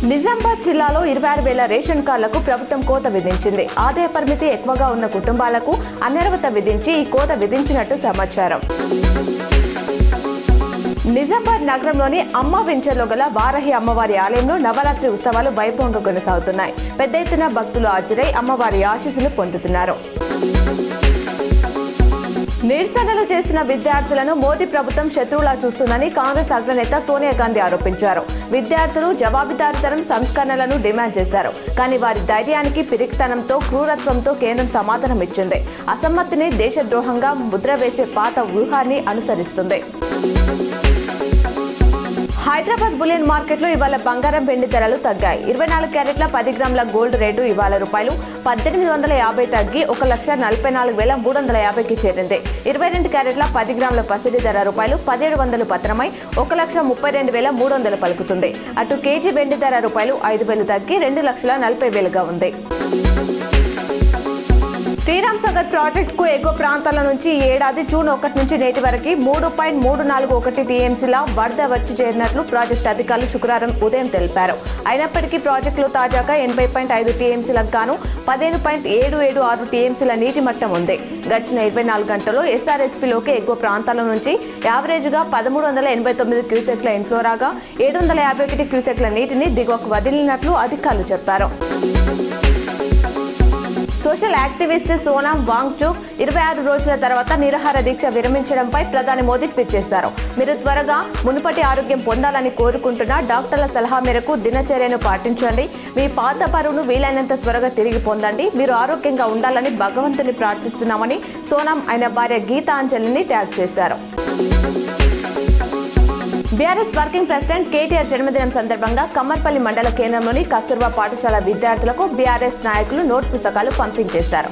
నిజామాబాద్ జిల్లాలో 26,000 రేషన్ కార్డులకు ప్రభుత్వం కోత విధించింది. ఆదాయ పరిమితి ఎక్కువగా ఉన్న కుటుంబాలకు అనర్హత విధించి ఈ కోత విధించినట్టు సమాచారం. నిజామాబాద్ నగరంలోని అమ్మ వెంచర్లో గల వారాహి అమ్మవారి ఆలయంలో నవరాత్రి ఉత్సవాలు వైభవంగా కొనసాగుతున్నాయి. పెద్ద ఎత్తున భక్తులు హాజరై అమ్మవారి ఆశీస్సులు పొందుతున్నారు. నిరసనలు చేసిన విద్యార్థులను మోదీ ప్రభుత్వం శత్రువులా చూస్తుందని కాంగ్రెస్ అగ్రనేత సోనియా గాంధీ ఆరోపించారు. విద్యార్థులు జవాబుదారీతనం సంస్కరణలను డిమాండ్ చేశారు. కానీ వారి ధైర్యానికి పిరికితనంతో క్రూరత్వంతో కేంద్రం సమాధానం ఇచ్చింది. అసమ్మతిని దేశద్రోహంగా ముద్ర వేసే పాత వ్యూహాన్ని అనుసరిస్తుంది. హైదరాబాద్ బులియన్ మార్కెట్లో ఇవాళ బంగారం వెండి ధరలు తగ్గాయి. 24 క్యారెట్ల 10 గ్రాముల గోల్డ్ రేటు ఇవాళ రూపాయలు 1850 తగ్గి 1,44,350కి చేరింది. 22 క్యారెట్ల 10 గ్రాముల పసిడి ధర రూపాయలు 1700 పత్రమై 1,32,300 పలుకుతుంది. అటు కేజీ వెండి ధర రూపాయలు 5,000 తగ్గి 2,40,000గా ఉంది. శ్రీరామ్ సాగర్ ప్రాజెక్టుకు ఎగువ ప్రాంతాల నుంచి ఈ ఏడాది జూన్ 1 నుంచి నేటి వరకు 3.341 టీఎంసీల వరద వచ్చి చేరినట్లు ప్రాజెక్టు అధికారులు శుక్రవారం ఉదయం తెలిపారు. అయినప్పటికీ ప్రాజెక్టులో తాజాగా 80.5 టీఎంసీలకు గాను 15.776 టీఎంసీల నీటి మట్టం ఉంది. గడిచిన 24 గంటల్లో ఎస్ఆర్ఎస్పీలోకి ఎగువ ప్రాంతాల నుంచి యావరేజ్గా 1,389 క్యూసెక్ల ఇన్ఫ్లో రాగా 751 క్యూసెక్ల నీటిని దిగువకు వదిలినట్లు అధికారులు చెప్పారు. సోషల్ యాక్టివిస్ట్ సోనాం వాంగ్చుక్ 26 రోజుల తర్వాత నిరాహార దీక్ష విరమించడంపై ప్రధాని మోదీ ట్వీట్ చేశారు. మీరు త్వరగా మునుపటి ఆరోగ్యం పొందాలని కోరుకుంటున్న డాక్టర్ల సలహా మేరకు దినచర్యను పాటించండి. మీ పాత పరువును వీలైనంత త్వరగా తిరిగి పొందండి. మీరు ఆరోగ్యంగా ఉండాలని భగవంతుని ప్రార్థిస్తున్నామని సోనాం ఆయన భార్య గీతాంజలిని ట్యాగ్ చేశారు. బీఆర్ఎస్ వర్కింగ్ ప్రెసిడెంట్ కేటీఆర్ జన్మదినం సందర్భంగా కమ్మర్పల్లి మండల కేంద్రంలోని కస్తూర్బా పాఠశాల విద్యార్థులకు బీఆర్ఎస్ నాయకులు నోట్ పుస్తకాలు పంపిణీ చేశారు.